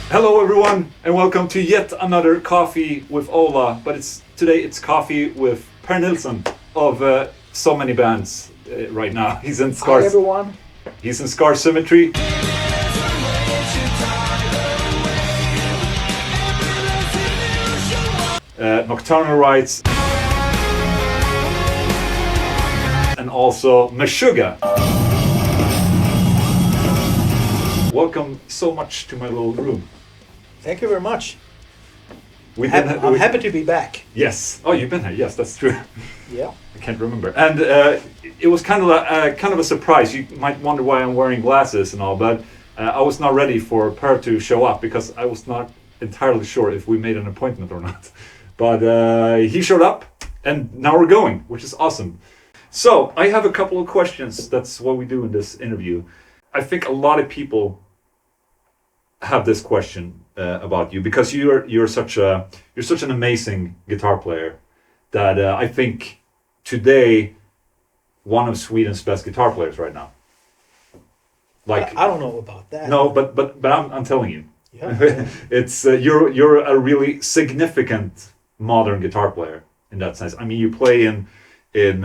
Hello everyone, and welcome to yet another Coffee with OLA. But today it's coffee with Per Nilsson of so many bands right now. He's in Scars. Hi everyone. He's in Scar Symmetry. Nocturnal Rites. And also Meshuggah. Welcome so much to my little room. Thank you very much. I'm happy to be back. Yes. Oh, you've been here. Yes, that's true. Yeah. I can't remember. And it was kind of a surprise. You might wonder why I'm wearing glasses and all, but I was not ready for Per to show up because I was not entirely sure if we made an appointment or not. But he showed up, and now we're going, which is awesome. So I have a couple of questions. That's what we do in this interview. I think a lot of people have this question about you because you're such an amazing guitar player that I think today one of Sweden's best guitar players right now. Like I don't know about that. No, but I'm telling you, Yeah. it's you're a really significant modern guitar player in that sense. I mean, you play in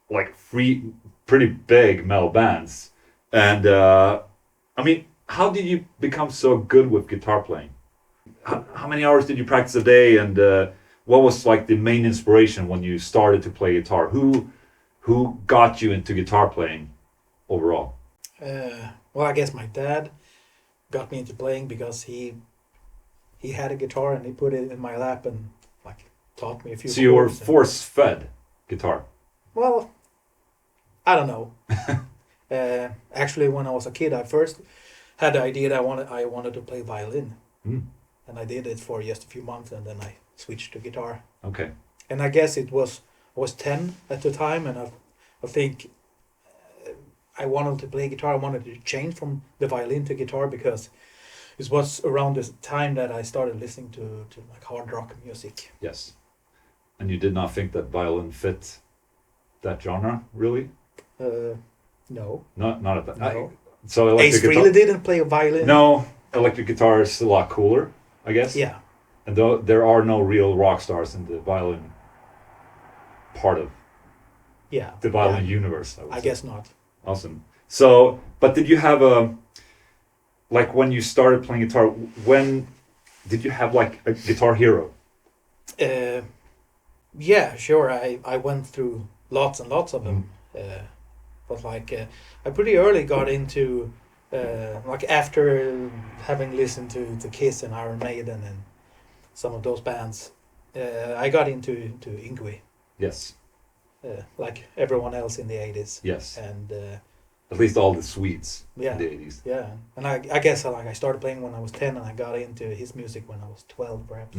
like three pretty big metal bands, and I mean, how did you become so good with guitar playing? How many hours did you practice a day, and what was like the main inspiration when you started to play guitar? Who got you into guitar playing overall? Well, I guess my dad got me into playing because he had a guitar and he put it in my lap and like taught me a few. So you were force-fed guitar? Well, I don't know. Actually, when I was a kid, I first had the idea that I wanted to play violin, and I did it for just a few months, and then I switched to guitar. Okay. And I guess I was 10 at the time, and I think I wanted to play guitar. I wanted to change from the violin to guitar because it was around this time that I started listening to like hard rock music. Yes. And you did not think that violin fit that genre, really? No. Not at that. No. So electric Ace guitar. really didn't play a violin. No, electric guitar is a lot cooler, I guess. Yeah. And though there are no real rock stars in the violin part of the violin universe, I would say. guess not. Awesome. So, but did you have like when you started playing guitar, when did you have like a guitar hero? Yeah, sure. I went through lots and lots of them. But like I pretty early got into like after having listened to Kiss and Iron Maiden and some of those bands, I got into Yngwie. Yes. Like everyone else in the 80s. Yes. And at least all the Swedes yeah, in the 80s. Yeah. And I guess like I started playing when I was 10 and I got into his music when I was 12 perhaps.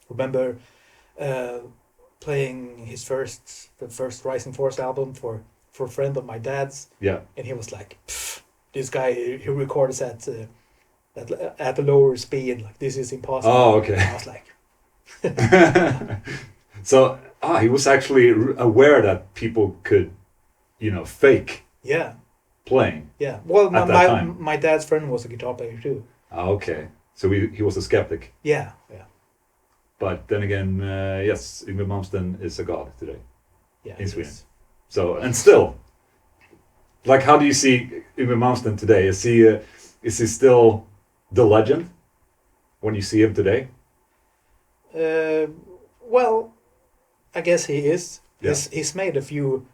Remember playing the first Rising Force album for a friend of my dad's. Yeah. And he was like, this guy he records at a lower speed, like this is impossible. Oh, okay. And I was like So he was actually aware that people could, fake playing. Yeah. Well, time. my dad's friend was a guitar player too. Okay. So he was a skeptic. Yeah. But then again, yes, Yngwie Malmsteen is a god today in Sweden. So, and still, like, how do you see Yngwie Malmsteen today? Is he still the legend when you see him today? Well, I guess he is. Yeah. He's made a few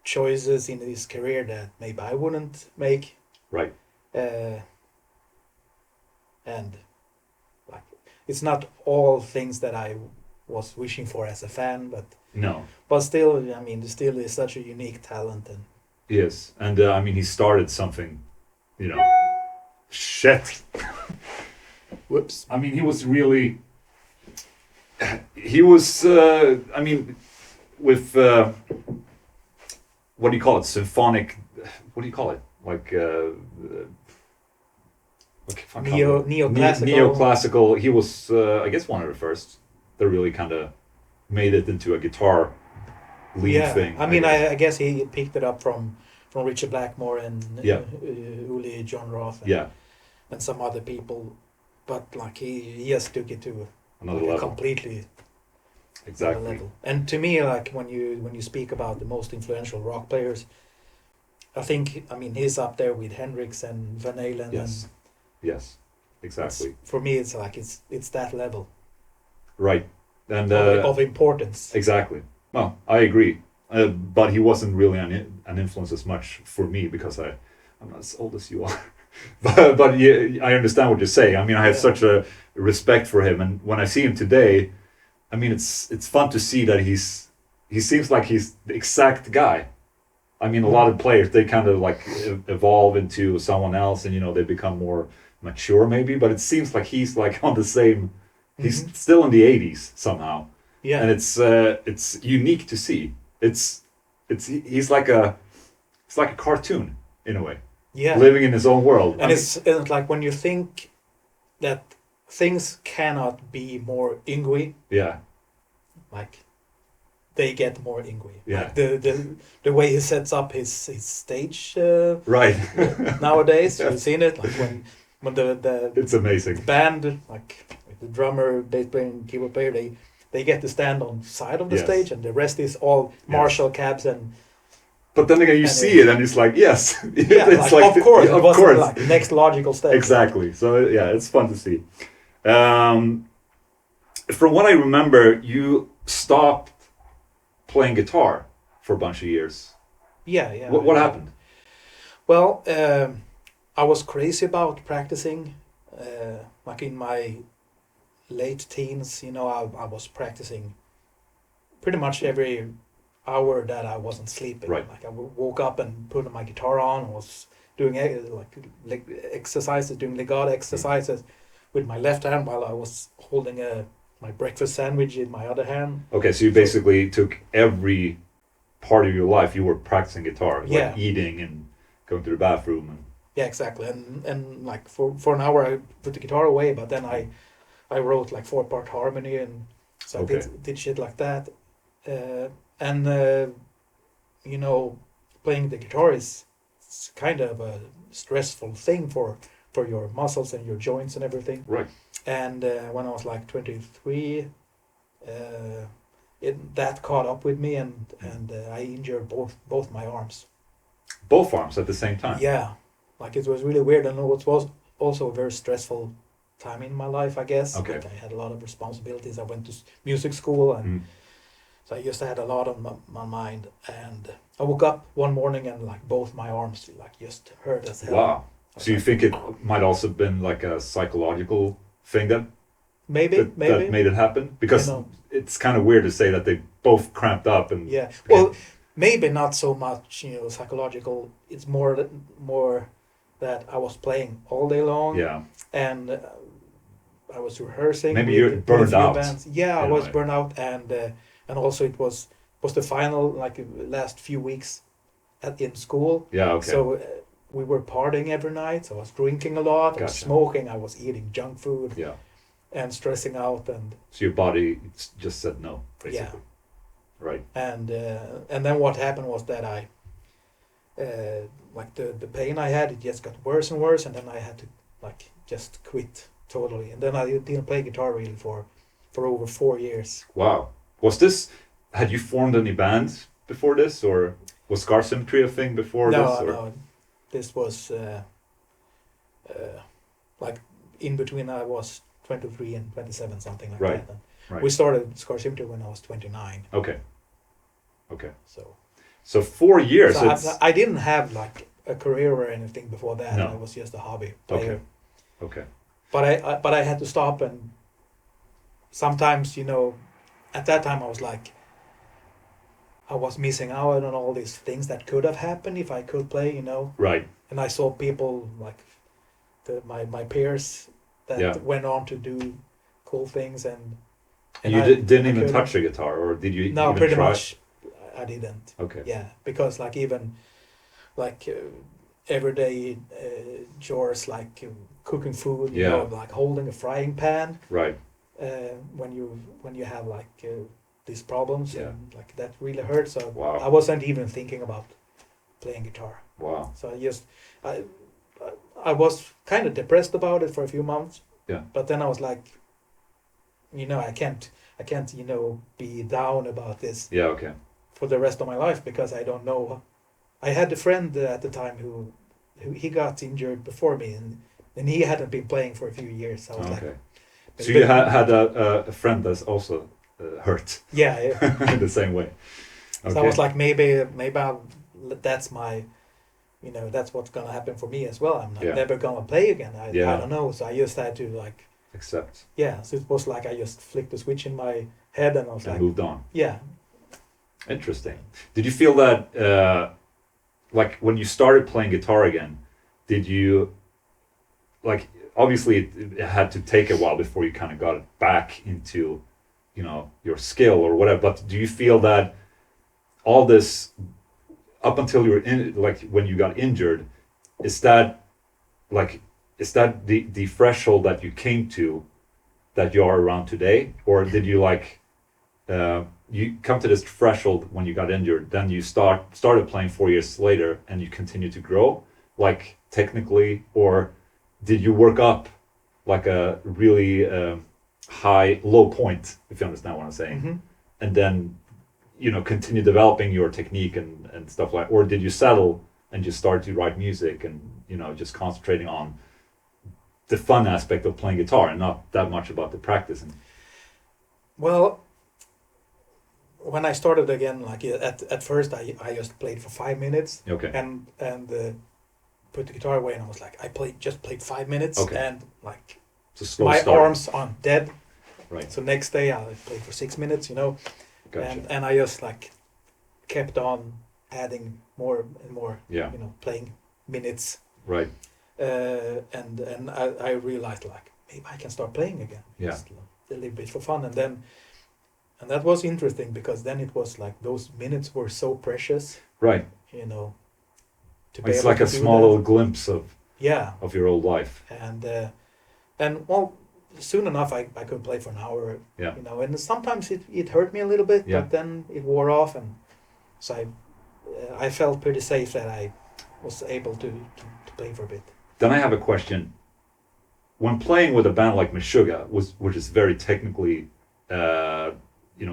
choices in his career that maybe I wouldn't make. Right. And like, it's not all things that I was wishing for as a fan, but No. But still, I mean, still is such a unique talent. And Yes, and I mean, he started something, shit. whoops. I mean, he was, I mean, with, what do you call it, symphonic, what do you call it? Like, Neoclassical. Neoclassical. He was, I guess, one of the first that really kind of made it into a guitar lead thing. I mean, I guess he picked it up from from Richard Blackmore and Uli John Roth and some other people, but like he just took it to another like level. completely Exactly. level. And to me, like when you speak about the most influential rock players, I mean he's up there with Hendrix and Van Halen. Yes. Yes. Exactly. For me, it's like it's that level. Right. And of importance. Exactly. Well, I agree. But he wasn't really an influence as much for me because I'm not as old as you are. but yeah, I understand what you're saying. I mean, I have such a respect for him, and when I see him today, I mean, it's fun to see that he seems like he's the exact guy. I mean, a lot of players, they kind of like evolve into someone else, and they become more mature maybe. But it seems like he's like on the same. He's still in the 80s somehow. Yeah, and it's unique to see. He's like a cartoon in a way. Yeah, living in his own world. And it's like when you think that things cannot be more Yngwie. Yeah. Like they get more Yngwie. Yeah. Like the way he sets up his stage. Right. Nowadays, you've seen it. Like when the it's amazing. The band, like the drummer, bass player, and keyboard player, they get to stand on the side of the stage, and the rest is all Marshall cabs and. But then again, you see it, and it's like, yes, yeah, it's like of course, it wasn't like the next logical step. Exactly. So yeah, it's fun to see. From what I remember, you stopped playing guitar for a bunch of years. Yeah. What happened? Well, I was crazy about practicing. Like in my late teens, I was practicing pretty much every hour that I wasn't sleeping. Right. Like I woke up and put my guitar on and was doing like exercises, doing legato exercises with my left hand while I was holding my breakfast sandwich in my other hand. Okay, so you basically took every part of your life you were practicing guitar, like eating and going to the bathroom. And... Yeah, exactly. And like for an hour I put the guitar away, but then I wrote like 4-part harmony, and so I did shit like that. And playing the guitar is kind of a stressful thing for your muscles and your joints and everything. Right. And when I was like 23, that caught up with me, and I injured both my arms. Both arms at the same time? Yeah. Like it was really weird, and it was also a very stressful time in my life, I guess. Okay. Like I had a lot of responsibilities. I went to music school, and so I just had a lot on my mind. And I woke up one morning and like both my arms like just hurt as hell. Wow. So you think it might also have been like a psychological thing that maybe made it happen? Because it's kind of weird to say that they both cramped up and well, maybe not so much psychological. It's more that I was playing all day long. Yeah. And I was rehearsing. Maybe you're burned out. Bands. Yeah, I was burned out, and also it was the final like last few weeks in school. Yeah. Okay. So we were partying every night. So I was drinking a lot. I was smoking. I was eating junk food. Yeah. And stressing out, and so your body just said no, basically. Yeah. Right. And then what happened was that I like the pain I had, it just got worse and worse, and then I had to like just quit totally, and then I didn't play guitar really for over 4 years. Wow. Had you formed any band before this, or was Scar Symmetry a thing before this? No, this was like in between. I was 23 and 27, something like that. And right. We started Scar Symmetry when I was 29. Okay. So 4 years. So I didn't have like a career or anything before that. No. I was just a hobby player. Okay. But I had to stop, and sometimes at that time I was like, I was missing out on all these things that could have happened if I could play. Right. And I saw people like my peers that went on to do cool things, and you didn't even touch the guitar, or did you? No, even pretty try? much I didn't. Okay. Yeah, because like even like everyday chores like cooking food, like holding a frying pan. Right. When you have like these problems, and like that really hurts. So wow. I wasn't even thinking about playing guitar. Wow. So I was kind of depressed about it for a few months. Yeah. But then I was like, I can't, be down about this Yeah. Okay. for the rest of my life, because I don't know. I had a friend at the time who he got injured before me, and he hadn't been playing for a few years. So I was like, so you had a friend that's also hurt. Yeah. In the same way. Okay. So I was like, maybe that's my, that's what's gonna happen for me as well. I'm never gonna play again. I don't know. So I just had to like accept. Yeah. So it was like I just flicked the switch in my head, and I was moved on. Yeah. Interesting. Did you feel that like when you started playing guitar again, did you like, obviously it had to take a while before you kind of got it back into, your skill or whatever, but do you feel that all this up until you were in, like when you got injured, is that the threshold that you came to that you are around today? Or did you you come to this threshold when you got injured, then you started playing 4 years later and you continue to grow, like technically, or did you work up like a really low point, if you understand what I'm saying, Mm-hmm. and then continue developing your technique and stuff like, or did you settle and just start to write music and just concentrating on the fun aspect of playing guitar and not that much about the practicing? Well, when I started again, like at first I just played for 5 minutes. Okay. And put the guitar away, and I was like, I played 5 minutes. Okay. And like my arms aren't dead. Right. So next day I played for 6 minutes, Gotcha. and I just like kept on adding more and more, playing minutes. Right. And I realized like maybe I can start playing again. Yeah. Just a little bit for fun, and that was interesting, because then it was like those minutes were so precious. Right. To be it's able like to a do small that. little glimpse of your old life. And well, soon enough I could play for an hour. Yeah. And sometimes it hurt me a little bit, but then it wore off, and so I felt pretty safe that I was able to play for a bit. Then I have a question. When playing with a band like Meshuggah, which is very technically,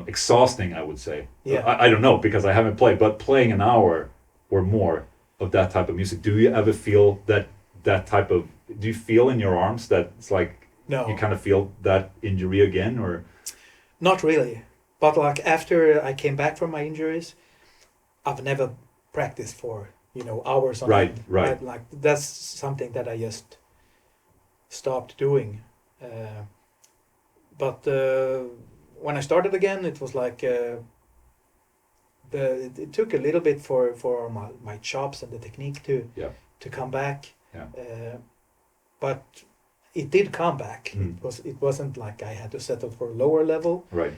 exhausting, I would say. Yeah. I don't know, because I haven't played, but playing an hour or more of that type of music, do you ever feel that type of? Do you feel in your arms that it's like? No. You kind of feel that injury again, or? Not really. But like after I came back from my injuries, I've never practiced for, hours on end. Right. Like that's something that I just stopped doing. But when I started again, it was like it took a little bit for my chops and the technique to come back. Yeah. But it did come back. Mm. It wasn't like I had to settle for a lower level. Right.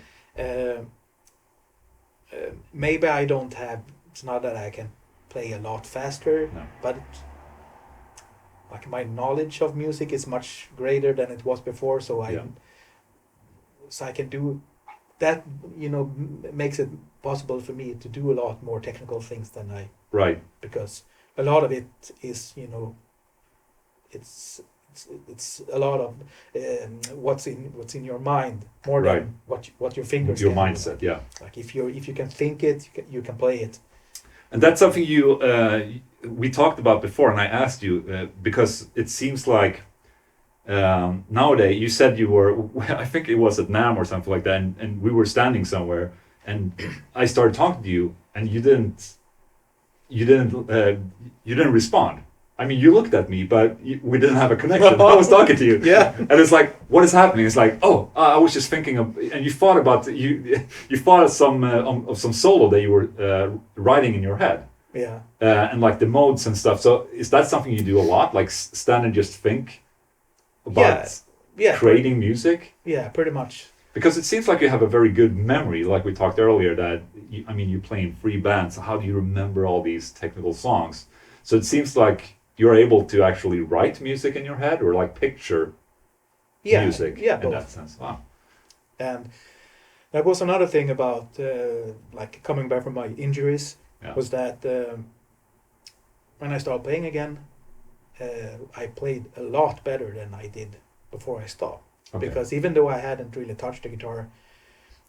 Maybe I don't have. It's not that I can play a lot faster, No. but like my knowledge of music is much greater than it was before. So I can do that. Makes it possible for me to do a lot more technical things than I. Right. Because a lot of it is it's a lot of what's in your mind more than what your fingers. Your can mindset, do. yeah. Like if you can think it, you can play it. And that's something we talked about before, and I asked you because it seems like nowadays, you said you were, I think it was at NAMM or something like that, and we were standing somewhere, and I started talking to you, and you didn't respond. I mean, you looked at me, but we didn't have a connection. I was talking to you. Yeah. And it's like, what is happening? It's like, I was just thinking of, and you thought about, you thought of some solo that you were writing in your head. Yeah. And like the modes and stuff. So is that something you do a lot? Like stand and just think about creating music? Yeah, pretty much. Because it seems like you have a very good memory, like we talked earlier, that, you play in 3 bands. So how do you remember all these technical songs? So it seems like you're able to actually write music in your head, or like picture music in both. that sense. Wow. And that was another thing about like coming back from my injuries, was that when I started playing again, I played a lot better than I did before I stopped. Okay. Because even though I hadn't really touched the guitar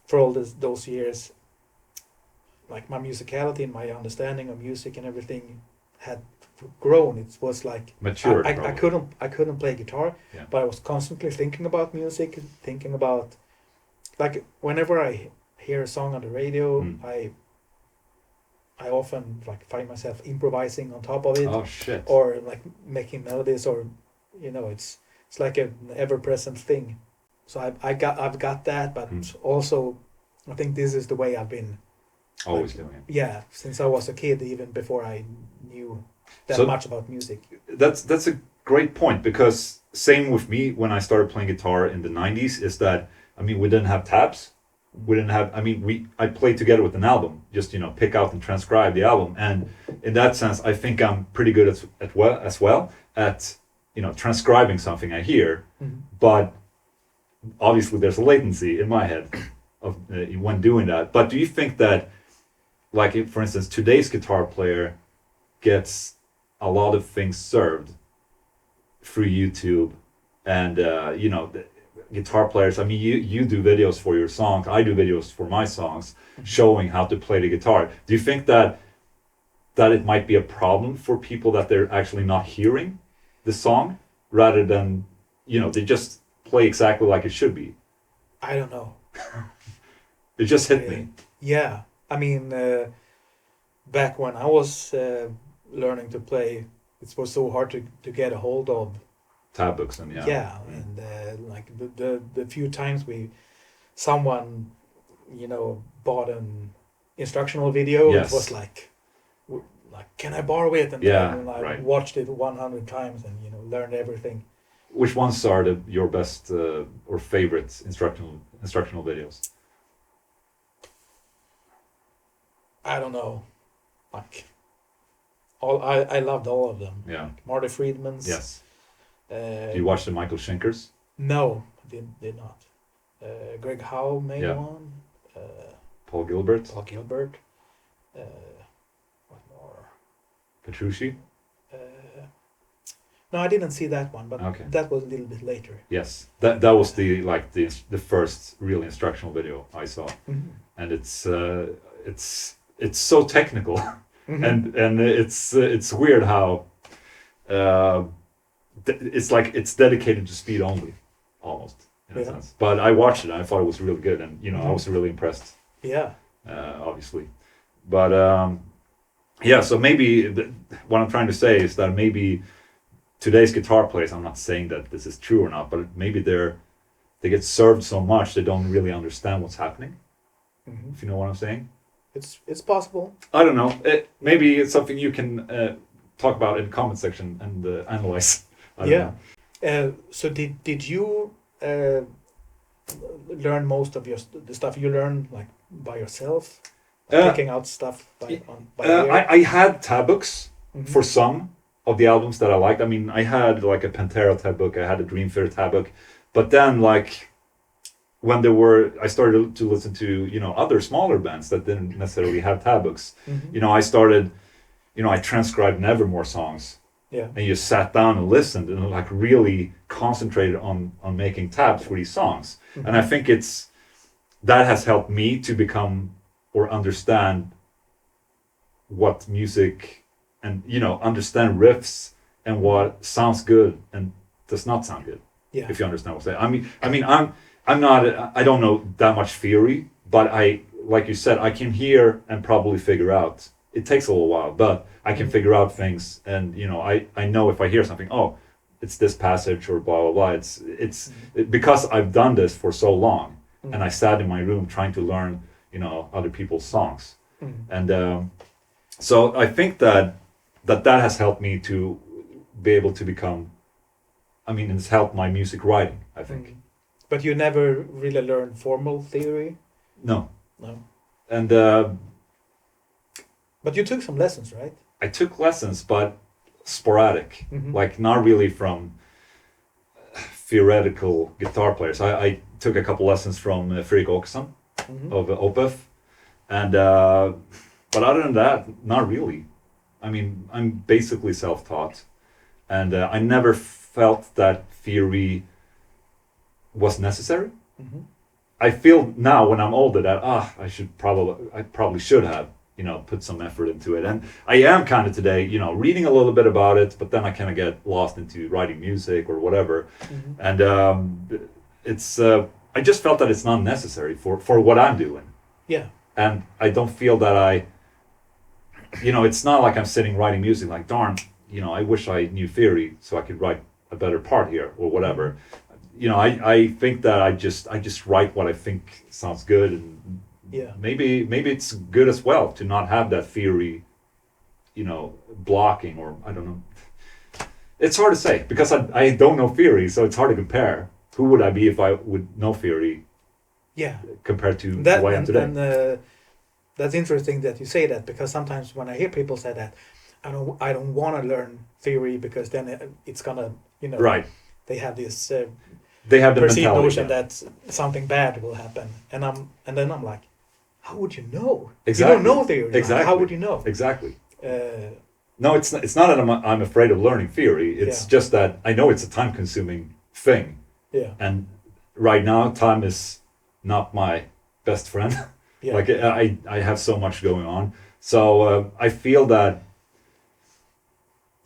for all those years, like my musicality and my understanding of music and everything had grown. It was like Matured. I couldn't play guitar, Yeah. but I was constantly thinking about music, thinking about, like, whenever I hear a song on the radio, I often like find myself improvising on top of it. Oh shit. Or like making melodies, or it's like an ever-present thing. So I've got that, but also I think this is the way I've been always doing it. Yeah, since I was a kid, even before I knew that much about music. That's a great point, because same with me when I started playing guitar in the 90s is that, I mean, we didn't have tabs. We didn't have, I played together with an album, just, pick out and transcribe the album. And in that sense, I think I'm pretty good as well at transcribing something I hear. Mm-hmm. But obviously there's a latency in my head of when doing that. But do you think that, like, if, for instance, today's guitar player gets a lot of things served through YouTube, and the guitar players, I mean, you do videos for your songs, I do videos for my songs, showing how to play the guitar. Do you think that it might be a problem for people that they're actually not hearing the song, rather than, they just play exactly like it should be? I don't know. It just hit me. Yeah. I mean, back when I was learning to play, it was so hard to get a hold of tab books and and like the few times someone bought an instructional video, yes. It was like can I borrow it? And then I watched it 100 times and learned everything. Which ones are your best or favorite instructional videos? I don't know, like I loved all of them. Yeah, like Marty Friedman's. Yes. Do you watch the Michael Schenkers? No, did not. Greg Howe made one. Paul Gilbert. What more? Petrucci. No, I didn't see that one, but that was a little bit later. Yes, that was the first real instructional video I saw, and it's so technical, and it's weird how it's like it's dedicated to speed only, almost in a sense. But I watched it and I thought it was really good, and I was really impressed. Yeah. Obviously, but so maybe what I'm trying to say is that maybe today's guitar players, I'm not saying that this is true or not, but maybe they get served so much they don't really understand what's happening. If you know what I'm saying. It's possible. I don't know. Maybe it's something you can talk about in the comment section and analyze. I don't know. So did you learn most of the stuff you learned like by yourself, picking out stuff by ear? I had tab books for some of the albums that I liked. I mean, I had like a Pantera tab book, I had a Dream Theater tab book, but then like when I started to listen to other smaller bands that didn't necessarily have tab books. I started, I transcribed Nevermore songs. Yeah. And you sat down and listened and like really concentrated on making tabs for these songs. And I think that has helped me to become or understand what music and understand riffs and what sounds good and does not sound good. Yeah. If you understand what I'm saying. I mean I don't know that much theory, but like you said, I can hear and probably figure out. It takes a little while, but I can figure out things, and I know if I hear something, oh, it's this passage or blah blah blah. It's because I've done this for so long, and I sat in my room trying to learn other people's songs, and so I think that has helped me to be able to become. I mean, it's helped my music writing, I think. But you never really learned formal theory? No. And but you took some lessons, right? I took lessons, but sporadic, like not really from theoretical guitar players. I took a couple lessons from Fredrik Åkesson of Opeth, and but other than that, not really. I mean, I'm basically self-taught, and I never felt that theory was necessary. Mm-hmm. I feel now when I'm older that I probably should have, put some effort into it, and I am kind of today, reading a little bit about it, but then I kind of get lost into writing music or whatever, Mm-hmm. and it's I just felt that it's not necessary for what I'm doing, Yeah. and I don't feel that it's not like I'm sitting writing music like darn, I wish I knew theory so I could write a better part here or whatever. I think that I just write what I think sounds good, and Yeah. maybe it's good as well to not have that theory, blocking, or I don't know. It's hard to say because I don't know theory, so it's hard to compare. Who would I be if I would know theory? Yeah. Compared to That, who I am today. And that's interesting that you say that, because sometimes when I hear people say that, I don't want to learn theory because then it's gonna, Right. they have this They have the perceived mentality. notion Yeah. that something bad will happen, and then I'm like, how would you know? Exactly. You don't know theory. Like, Exactly. how would you know? Exactly. Uh, No, it's not that I'm afraid of learning theory. It's just that I know it's a time-consuming thing. yeah. And right now, time is not my best friend. Yeah. Like I have so much going on, so I feel that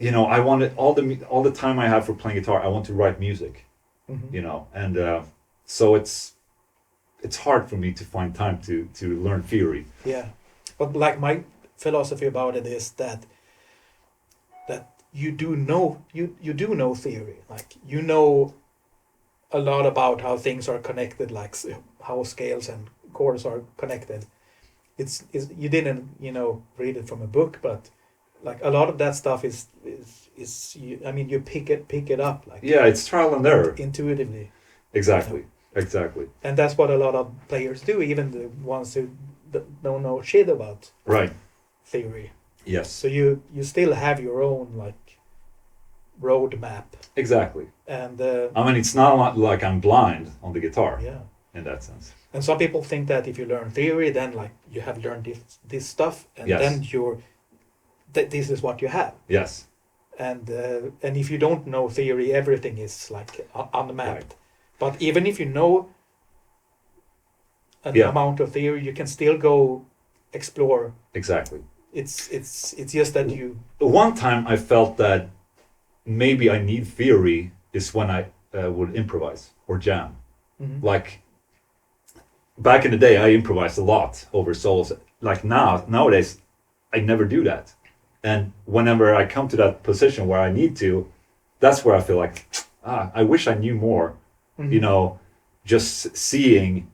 I want it, all the time I have for playing guitar. I want to write music, Mm-hmm. and so it's hard for me to find time to learn theory. Yeah, but like my philosophy about it is that you do know theory, like a lot about how things are connected, like how scales and chords are connected. It's you didn't read it from a book, but like a lot of that stuff is you pick it up, like Yeah, it's trial and error. intuitively. Exactly. Exactly. And that's what a lot of players do, even the ones who don't know shit about Right. theory. Yes. So you still have your own like roadmap, Exactly. and I mean, it's not like I'm blind on the guitar. yeah. In that sense. And some people think that if you learn theory, then like you have learned this stuff, and Yes. then this is what you have. Yes. And if you don't know theory, everything is like unmapped. Right. But even if you know an Yeah. amount of theory, you can still go explore. Exactly. It's just that you. One time I felt that maybe I need theory is when I would improvise or jam. Mhm. Like back in the day, I improvised a lot over solos. Like nowadays, I never do that. And whenever I come to that position where I need to, that's where I feel like, I wish I knew more. Mhm. Just seeing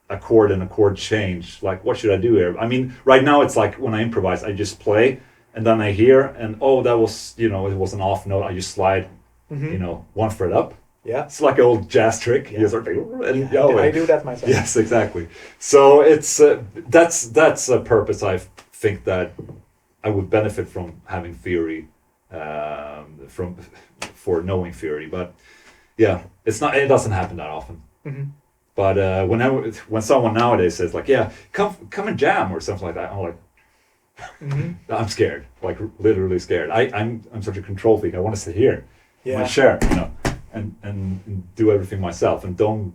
a chord and a chord change. Like, what should I do here? I mean, right now it's like when I improvise, I just play, and then I hear, and that was, it was an off note. I just slide, Mhm. one fret up. Yeah. It's like an old jazz trick. Yeah. You sort of, and Yeah, I do that myself. Yes, exactly. So it's that's a purpose I think that I would benefit from having theory, for knowing theory. But yeah, it doesn't happen that often. Mhm. But when someone nowadays says like, yeah, come and jam or something like that, I'm like, Mhm. I'm scared, like literally scared. I'm such a control freak. I want to sit here in my Yeah. chair, and do everything myself, and don't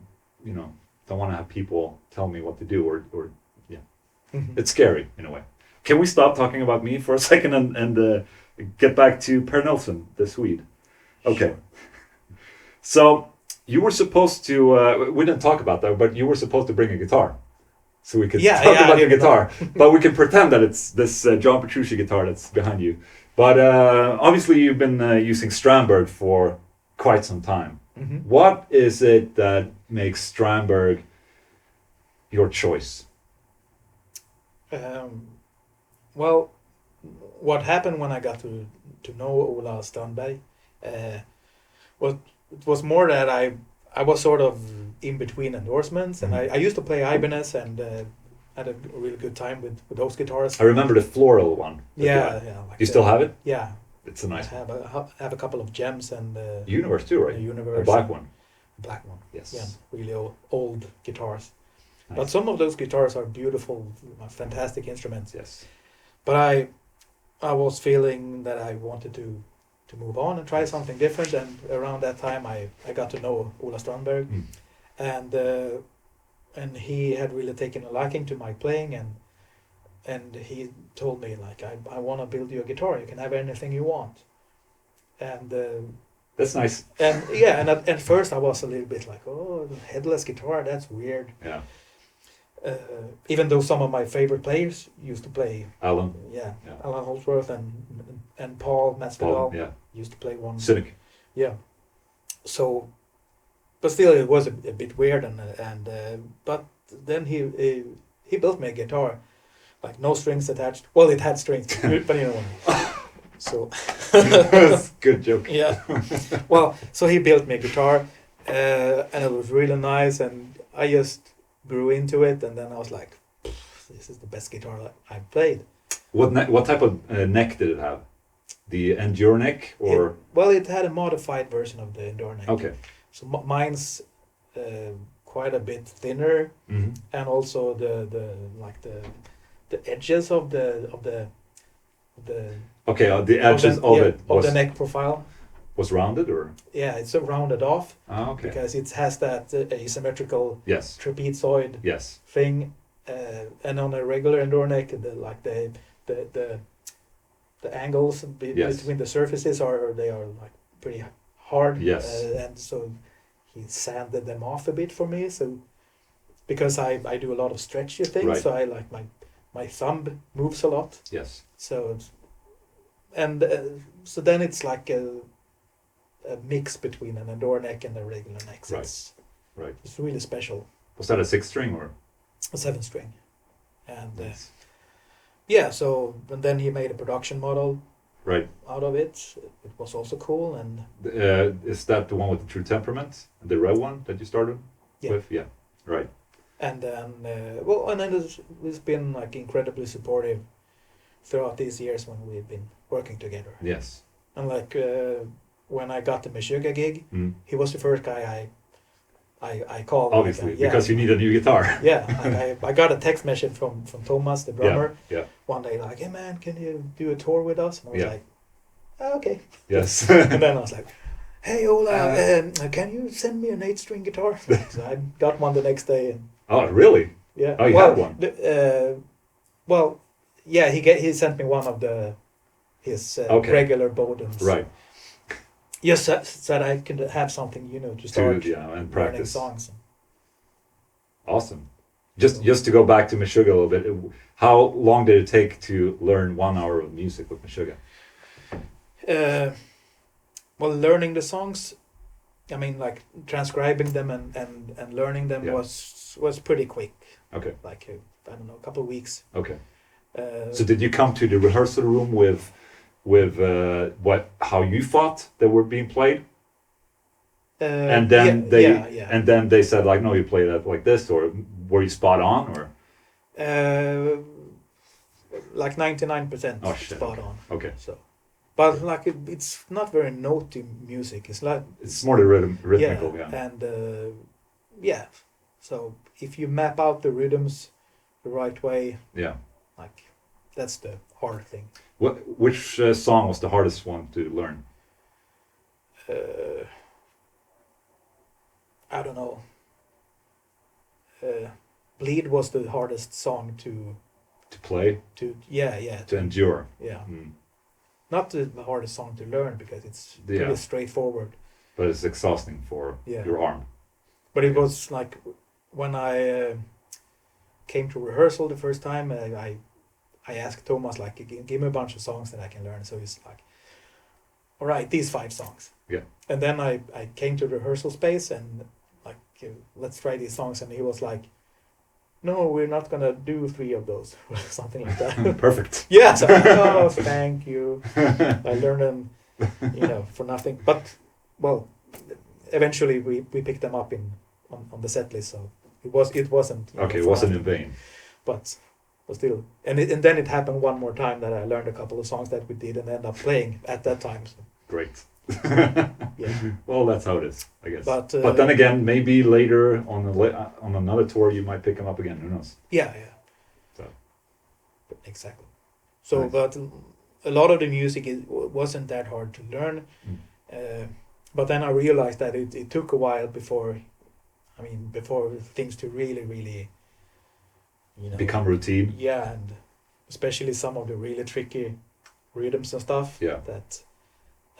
want to have people tell me what to do or yeah. Mhm. It's scary in a way. Can we stop talking about me for a second and get back to Per Nilsson, the Swede? Okay. Sure. So you were supposed to. We didn't talk about that, but you were supposed to bring a guitar, so we could Yeah, talk yeah, I about the didn't guitar. But we can pretend that it's this John Petrucci guitar that's behind you. But obviously, you've been using Strandberg for quite some time. Mhm. What is it that makes Strandberg your choice? Well, what happened when I got to know Ola Strandberg was more that I was sort of in between endorsements, and I used to play Ibanez and had a really good time with those guitars. I remember the floral one. that you Yeah, had. yeah. Like You still have it? Yeah, It's a nice I have a couple of gems and Universe too, right? the Universe, A black and one. black one. Yes. Yeah, really old guitars. Nice. But some of those guitars are beautiful, fantastic instruments. Yes. But I was feeling that I wanted to move on and try something different. And around that time, I got to know Ola Strandberg, and he had really taken a liking to my playing, and he told me like, I want to build you a guitar. You can have anything you want. And That's nice. and yeah, and at first I was a little bit like, oh, headless guitar, that's weird. Yeah. Even though some of my favorite players used to play, Alan. yeah. Yeah. Alan Holdsworth and Paul Masvidal Yeah. used to play one. Cynic. Yeah. So, but still, it was a bit weird, and but then he built me a guitar, like no strings attached. Well, it had strings, but you know what. So. That's a good joke. Yeah. Well, so he built me a guitar, and it was really nice, and I just grew into it, and then I was like, this is the best guitar I've played. What type of neck did it have? The Endure neck, or? Well, it had a modified version of the Endure neck. Okay. So mine's quite a bit thinner, and also the edges of the okay, the edges of it of the neck profile was rounded, or? Yeah, it's rounded off. Ah, okay. Because it has that asymmetrical yes. trapezoid yes. thing, and on a regular Endure neck, the angles between the surfaces are like pretty hard. Yes. And so he sanded them off a bit for me. So because I do a lot of stretchy things, right. so I like my thumb moves a lot. Yes. So so then it's like a mix between an Endure neck and a regular neck. So right. It's really special. Was that a 6-string or? A 7-string. And nice. yeah, so and then he made a production model right. out of it. It was also cool. And is that the one with the True Temperament? The red one that you started with? Yeah. Right. And then, and then it's been like incredibly supportive throughout these years when we've been working together. Yes. And like when I got the Meshuggah gig, he was the first guy I called. Obviously, because you need a new guitar. Yeah, I got a text message from Thomas, the drummer, one day like, hey man, can you do a tour with us? And I was like, oh, okay. Yes. And then I was like, hey Ola, can you send me an 8-string guitar? So I got one the next day. And oh, really? Yeah. Oh, you had one? He sent me one of his regular Bodens. Right. Yes, so that I could have something, to start and practice songs. Awesome. Just to go back to Meshuggah a little bit, how long did it take to learn 1 hour of music with Meshuggah? Well, learning the songs, I mean, like transcribing them and learning them was pretty quick. Okay. Like, I don't know, a couple of weeks. Okay. So did you come to the rehearsal room with how you thought they were being played, and then they said like, no, you play that like this, or were you spot on, or like 99% spot on. Okay. So, but like it's not very notey music. It's like it's more the rhythmical. And so if you map out the rhythms the right way, like that's the hard thing. Which song was the hardest one to learn? I don't know. Bleed was the hardest song to play. To endure. Yeah. Not the hardest song to learn because it's pretty straightforward. But it's exhausting for your arm. But it was like when I came to rehearsal the first time, I asked Thomas, like, give me a bunch of songs that I can learn. So he's like, all right, these 5 songs. Yeah. And then I came to the rehearsal space and like, let's try these songs. And he was like, no, we're not going to do 3 of those. Or something like that. Perfect. Yeah. So, oh, thank you. I learned them, for nothing. But, well, eventually we picked them up on the set list. So it wasn't. Okay, it wasn't in vain. But still, and then it happened one more time that I learned a couple of songs that we didn't end up playing at that time. So. Great. Yeah. Well, that's how it is, I guess. But then again, maybe later on another tour, you might pick them up again. Who knows? Yeah. So. Exactly. So, nice. but a lot of the music wasn't that hard to learn, but then I realized that it took a while before things to really, become routine. Yeah, and especially some of the really tricky rhythms and stuff. Yeah. That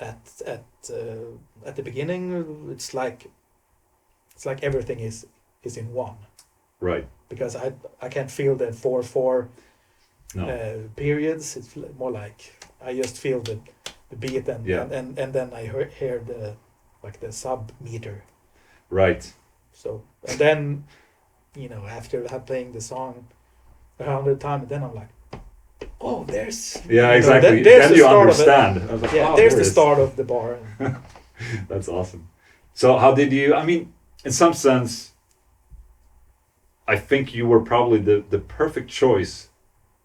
at the beginning it's like everything is in one. Right. Because I can't feel the 4/4 periods. It's more like I just feel the beat and then I hear the sub meter. Right. So and then after playing the song 100 times, then I'm like, oh, there's exactly. There's then the you start understand. Of it. I was like, yeah, wow, there's the start of the bar. That's awesome. So how did you? I mean, in some sense, I think you were probably the perfect choice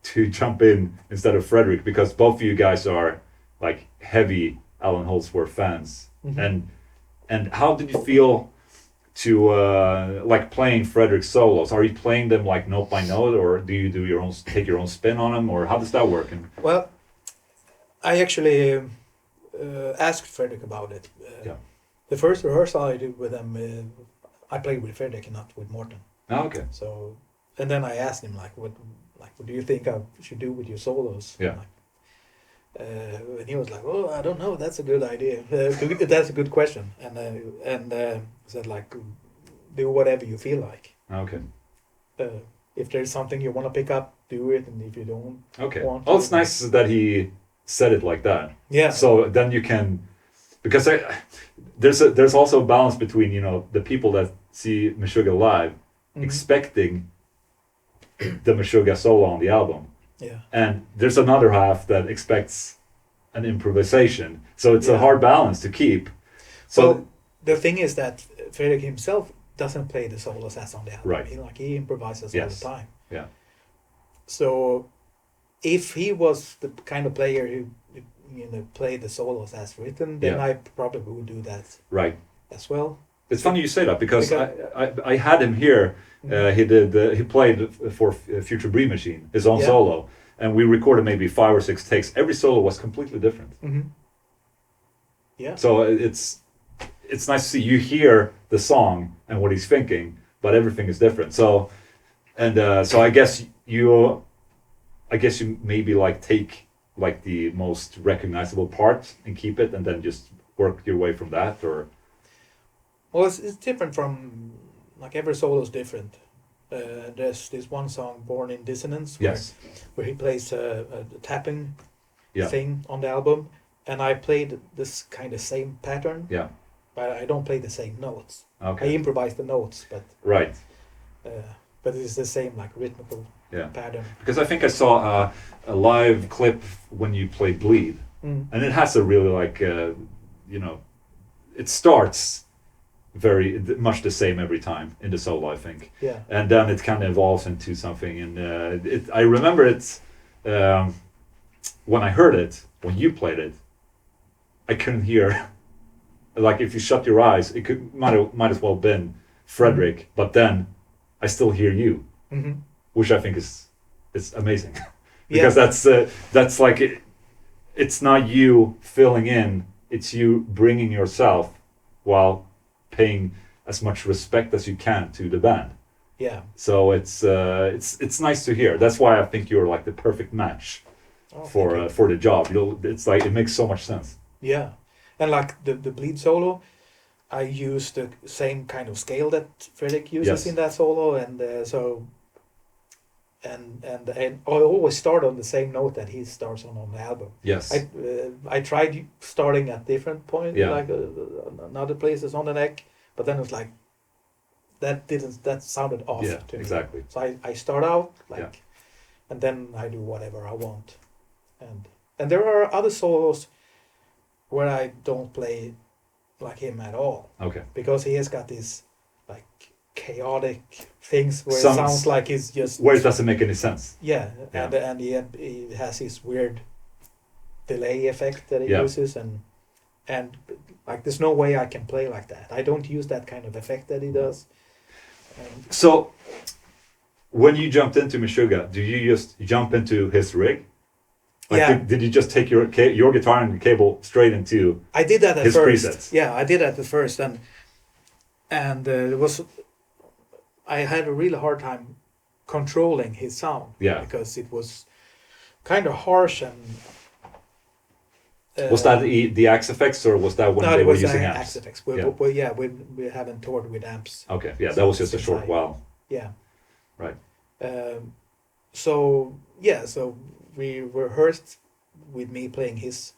to jump in instead of Frederick, because both of you guys are like heavy Alan Holdsworth fans. Mm-hmm. And how did you feel to like playing Frederick solos? Are you playing them like note by note, or do you do take your own spin on them, or how does that work? Well, I actually asked Frederick about it. The first rehearsal I did with him, I played with Frederick and not with Morten. Oh, okay. So, and then I asked him what do you think I should do with your solos? Yeah. And he was like, "Oh, I don't know. That's a good idea. That's a good question." And said like, "Do whatever you feel like. Okay. If there's something you want to pick up, do it, and if you don't, okay. want Oh, it's nice that he said it like that. Yeah. So then you can, because there's also a balance between the people that see Meshuggah live, expecting the Meshuggah solo on the album. Yeah. And there's another half that expects an improvisation. So it's a hard balance to keep. So well, the thing is that Fredrik himself doesn't play the solos as on the album. Right. He improvises all the time. Yeah. So if he was the kind of player who played the solos as written, then I probably would do that. Right. As well. It's funny you say that, because I had him here. He played for Future Breed Machine, his own solo, and we recorded maybe 5 or 6 takes. Every solo was completely different. Mm-hmm. Yeah. So it's nice to see you hear the song and what he's thinking, but everything is different. So I guess you maybe like take like the most recognizable part and keep it, and then just work your way from that, or. Well, it's different from, like, every solo is different. There's this one song, Born in Dissonance, where he plays a tapping thing on the album, and I played this kind of same pattern, but I don't play the same notes. Okay. I improvise the notes, but right. But it's the same, like, rhythmical pattern. Because I think I saw a live clip when you played Bleed, and it has a really like it starts very much the same every time in the solo, I think. Yeah. And then it kind of evolves into something, and I remember it when I heard it, when you played it, I couldn't hear. Like, if you shut your eyes, it might as well have been Frederick, but then I still hear you, which I think is amazing, because that's like it's not you filling in, it's you bringing yourself while paying as much respect as you can to the band. Yeah. So it's nice to hear. That's why I think you're like the perfect match for the job. It's like, it makes so much sense. Yeah, and like the Bleed solo, I use the same kind of scale that Fredrik uses in that solo, and I always start on the same note that he starts on the album. Yes. I tried starting at different point, like another places on the neck, but then it was like that sounded off to me. Exactly. So I start out and then I do whatever I want, and there are other solos where I don't play like him at all. Okay. Because he has got these like chaotic things where it sounds like he's just where it doesn't make any sense. Yeah. And he has this weird delay effect that he uses, and like there's no way I can play like that. I don't use that kind of effect that he does. So when you jumped into Meshuggah, do you just jump into his rig? Like, Yeah. did you just take your guitar and cable straight into I did that at his first. presets? Yeah, I did that at first, and it was. I had a really hard time controlling his sound. Yeah. Because it was kind of harsh and. Was that the Axe effects, or was that when no, they it were was using Axe amps? effects. Yeah. We haven't toured with amps. Okay, yeah, that was just a Since short while. Yeah. Right. So we rehearsed with me playing his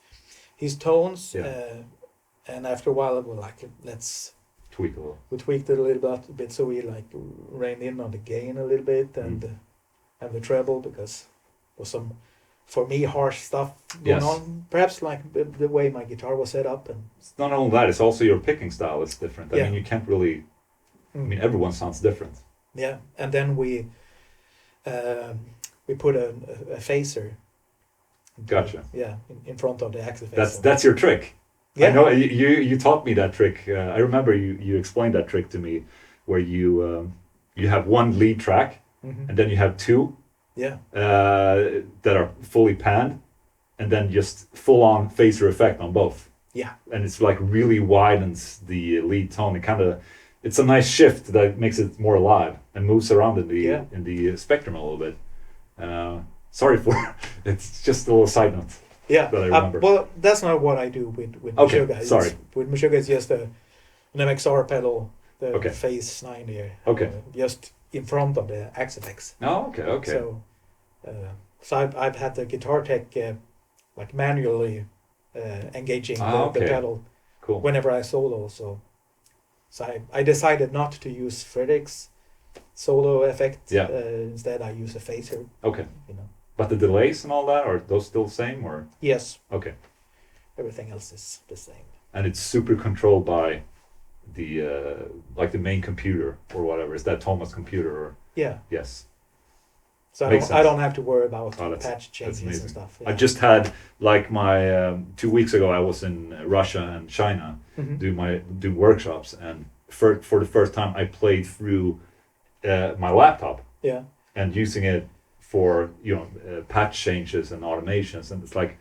tones, Yeah. and after a while we were like, let's Tweak a little. we tweaked it a little bit, so we like reined in on the gain a little bit and the treble, because there was some, for me, harsh stuff going Yes. on. Perhaps like the way my guitar was set up, and It's not only that; it's also your picking style is different. I Yeah. mean, you can't really. I mean, everyone sounds different. yeah, and then we put a phaser. Gotcha. Yeah, in front of the Axe effects. That's your trick. Yeah. I know you taught me that trick. I remember you explained that trick to me, where you have one lead track, Mhm. and then you have two Yeah. that are fully panned, and then just full on phaser effect on both. Yeah. And it's like really widens the lead tone. It's a nice shift that makes it more alive and moves around in the spectrum a little bit. Sorry for it's just a little side note. Yeah. That I remember. Well, that's not what I do with Okay, Meshuggah. sorry. With Meshuggah, it's just an MXR pedal, the Okay. Phase 90, Okay. just in front of the Axe effects. Oh, okay. So I've had the guitar tech like manually engaging the okay. pedal Cool. whenever I solo. So I decided not to use Fredrik's solo effect. Yeah. Instead, I use a phaser. Okay. You know. But the delays and all that, are those still the same, or? Yes. Okay. Everything else is the same. And it's super controlled by the like the main computer or whatever. Is that Thomas' computer? Or Yeah. yes. So Makes I sense. don't have to worry about Oh, patch changes and amazing. stuff. I just had like my 2 weeks ago. I was in Russia and China Mhm. doing workshops, and for the first time I played through my laptop Yeah. and using it for patch changes and automations, and it's like,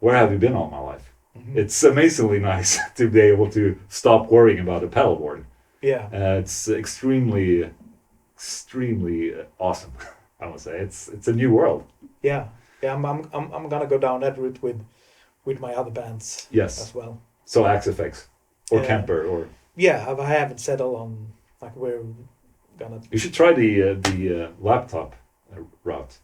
where have you been all my life? Mhm. It's amazingly nice to be able to stop worrying about a pedal board. Yeah. It's extremely awesome. I would say it's a new world. Yeah. Yeah. I'm gonna go down that route with my other bands Yes. as well. So Axe Effects or Yeah. Kemper, or Yeah, I haven't settled on like we're gonna. you should try the laptop route.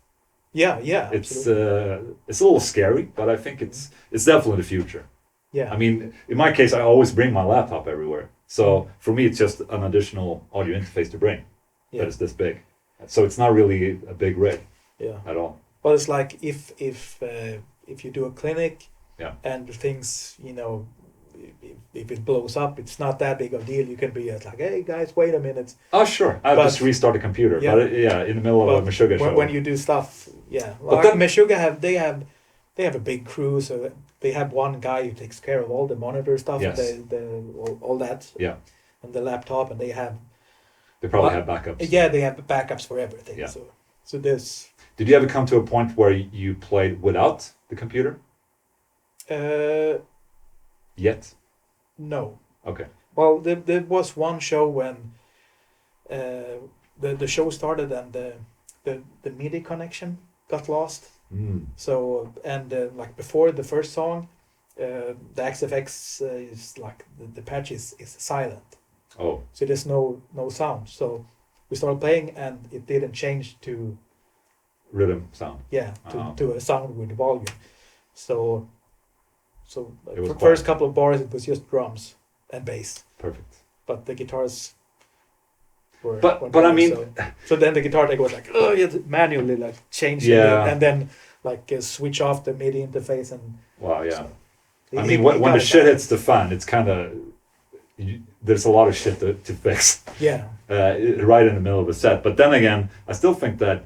Yeah. It's Absolutely. it's a little scary, but I think it's definitely the future. Yeah. I mean, in my case, I always bring my laptop everywhere. So for me, it's just an additional audio interface to bring. Yeah. That is this big. So it's not really a big rig Yeah. at all. Well, it's like if you do a clinic, Yeah. and things, if it blows up, it's not that big of a deal. You can be like, hey guys, wait a minute. Oh, sure. I'll But- just restart the computer. Yeah. But in the middle of a Meshuggah show. When you do stuff, yeah. But Like then- Meshuggah they have a big crew, so they have one guy who takes care of all the monitor stuff, Yes. all that, Yeah. and the laptop, and they have They probably Well, have backups. yeah, they have backups for everything. Yeah. So there's Did you ever come to a point where you played without the computer yet? no. Okay. Well, there was one show when the show started and the MIDI connection got lost. Mm. So and like before the first song, the XFX is like the patch is silent, Oh, so there's no sound. So we started playing and it didn't change to rhythm sound. Oh. to a sound with volume. So It was for quiet. first couple of bars it was just drums and bass, Perfect. but the guitars were. But were I mean, so then the guitar tech was like, oh, you had to manually like change Yeah. it and then like switch off the MIDI interface and. wow, yeah. So I he- mean, he when got the it shit back. hits the fan, it's kind of there's a lot of shit to fix Yeah, right in the middle of a set. But then again, I still think that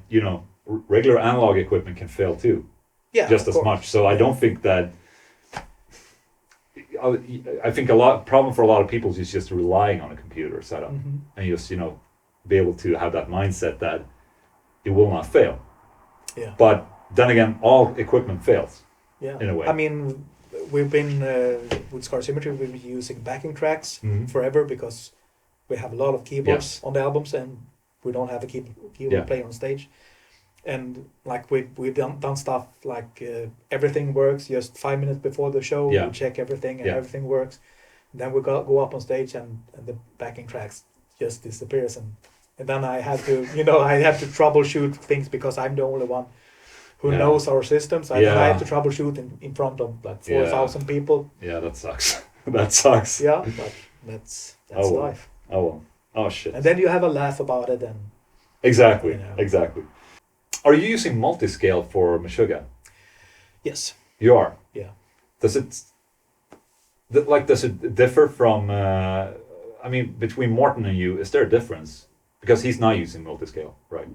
regular analog equipment can fail too, yeah, just of as course. much. So I don't think that. I think problem for a lot of people is just relying on a computer setup Mhm. and just be able to have that mindset that it will not fail. Yeah, But then again, all equipment fails. Yeah. In a way. I mean, we've been with Scar Symmetry. We've been using backing tracks Mhm. forever because we have a lot of keyboards Yes. on the albums, and we don't have a keyboard player on stage. And like we've done stuff like everything works just 5 minutes before the show. Yeah. We check everything and Yeah. everything works. Then we go up on stage and the backing tracks just disappears, and then I have to I have to troubleshoot things because I'm the only one who Yeah. knows our systems. I have to troubleshoot in front of like 4,000 people. Yeah, that sucks. That sucks. Yeah, but that's Oh, well. life. Oh well. Oh shit. And then you have a laugh about it, and Exactly. You know. Exactly. Are you using multi-scale for Meshuggah? yes, You are. yeah. Does it does it differ from? I mean, between Morten and you, is there a difference? Because he's not using multi-scale, right?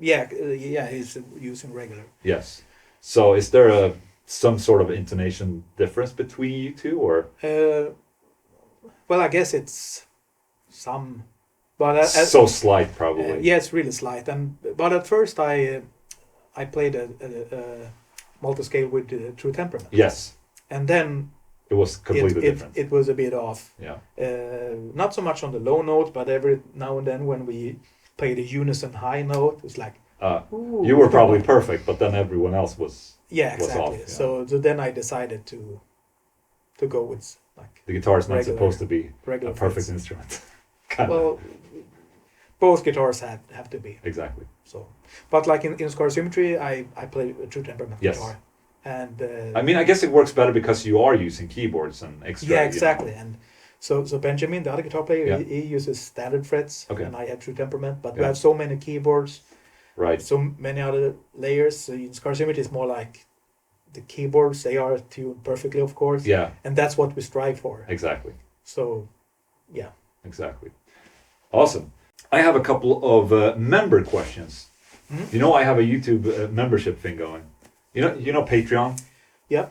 He's using regular. Yes. So is there some sort of intonation difference between you two, or Well, I guess it's some, but so slight, probably? yeah, it's really slight. But at first I played a multi-scale with True Temperament, Yes. and then It was completely different. it was a bit off. Yeah. Not so much on the low note, but every now and then when we played a unison high note, it's like ooh. You were probably perfect, but then everyone else was. Yeah, was exactly. off, yeah. So then I decided to go with like The guitar is not regular- supposed to be regular a perfect frets. instrument. Kinda. Well, both guitars have to be. Exactly. So, but like in Scar Symmetry, I play a True Temperament Yes. guitar, and I mean, I guess it works better because you are using keyboards and extra. yeah, exactly. And so Benjamin, the other guitar player, Yeah. he uses standard frets, Okay. and I have True Temperament. But we Yeah. have so many keyboards, Right. so many other layers. So in Scar Symmetry, it's more like the keyboards; they are tuned perfectly, of course. Yeah. And that's what we strive for. Exactly. So, yeah. Exactly. Awesome. I have a couple of member questions. Mhm. You know, I have a YouTube membership thing going. You know Patreon. Yeah.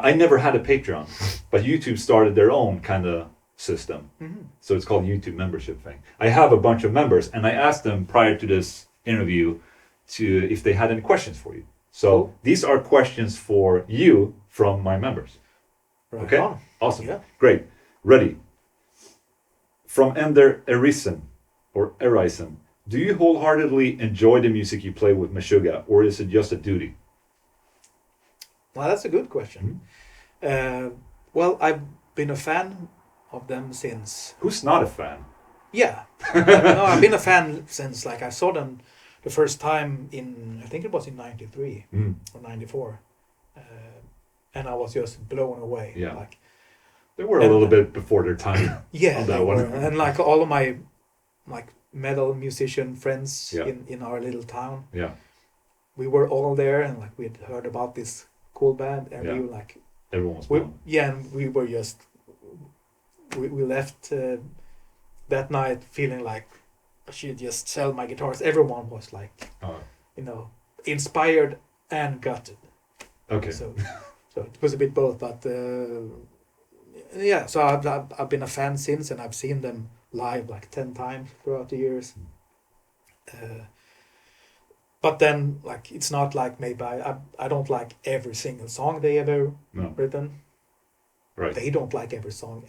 I never had a Patreon, but YouTube started their own kind of system. Mhm. So it's called YouTube membership thing. I have a bunch of members, and I asked them prior to this interview if they had any questions for you. So Cool. these are questions for you from my members. Right Okay. on. Awesome. Yeah. Great. Ready. From Ender Erison. Do you wholeheartedly enjoy the music you play with Meshuggah, or is it just a duty? Well, that's a good question. Well, I've been a fan of them since. Who's not a fan? Yeah. No, I've been a fan since like I saw them the first time I think it was in '93 Mm. or '94, and I was just blown away. Yeah. Like They were a little bit before their time. yeah, On they that one. were. And like all of my like metal musician friends Yeah. in our little town, Yeah. we were all there, and like we'd heard about this cool band, and Yeah. we were like. Everyone was blown. And we were just we left that night feeling like I should just sell my guitars. Everyone was like, inspired and gutted. Okay. So it was a bit both, but yeah. So I've been a fan since, and I've seen them live like 10 times throughout the years. But then, like, it's not like maybe I don't like every single song they ever No. written. Right. They don't like every song.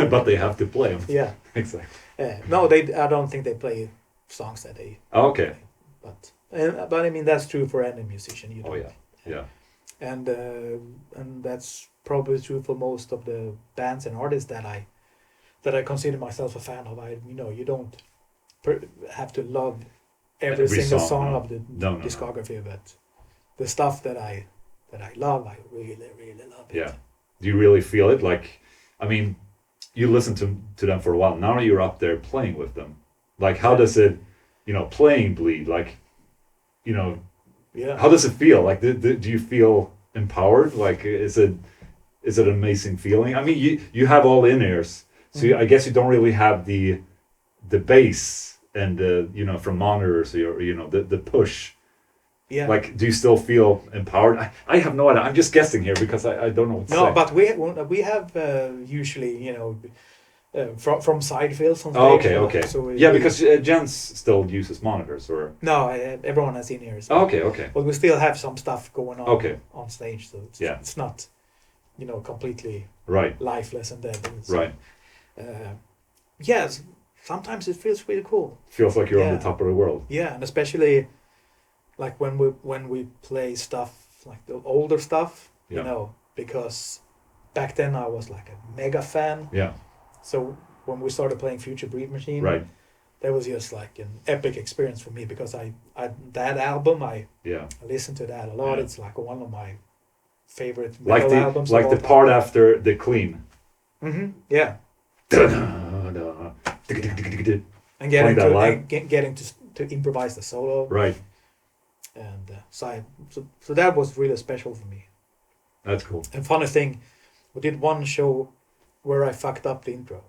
But they have to play them. Yeah. Exactly. No, I don't think they play songs that they. Okay. Play. But I mean that's true for any musician. You Oh don't. yeah. Yeah. And that's probably true for most of the bands and artists that I consider myself a fan of. You don't have to love every single song no. of the No. discography, but the stuff that I love, I really love it. Yeah. Do you really feel it? Like, I mean, you listen to them for a while. Now you're up there playing with them. Like, how does it, playing bleed? Like, Yeah. how does it feel? Like, do you feel empowered? Like, is it an amazing feeling? I mean, you have all in-ears, so I guess you don't really have the bass and from monitors or the push. Yeah. Like, do you still feel empowered? I have no idea. I'm just guessing here because I don't know what to say. No, but we have usually from side fills on stage. Oh, okay. So Because Jens still uses monitors, or no, everyone has in-ears. okay. But we still have some stuff going on on stage, so it's not, completely Right. lifeless and dead. Right. Yes, sometimes it feels really cool. Feels like you're on the top of the world. Yeah, and especially like when we play stuff like the older stuff, because back then I was like a mega fan. Yeah. So when we started playing Future Breed Machine, right, that was just like an epic experience for me, because I that album I listened to that a lot. It's like one of my favorite metal albums. Like the part after the clean. Mm-hmm. Yeah. And getting to improvise the solo. Right. And so that was really special for me. That's cool. And funny thing, we did one show where I fucked up the intro.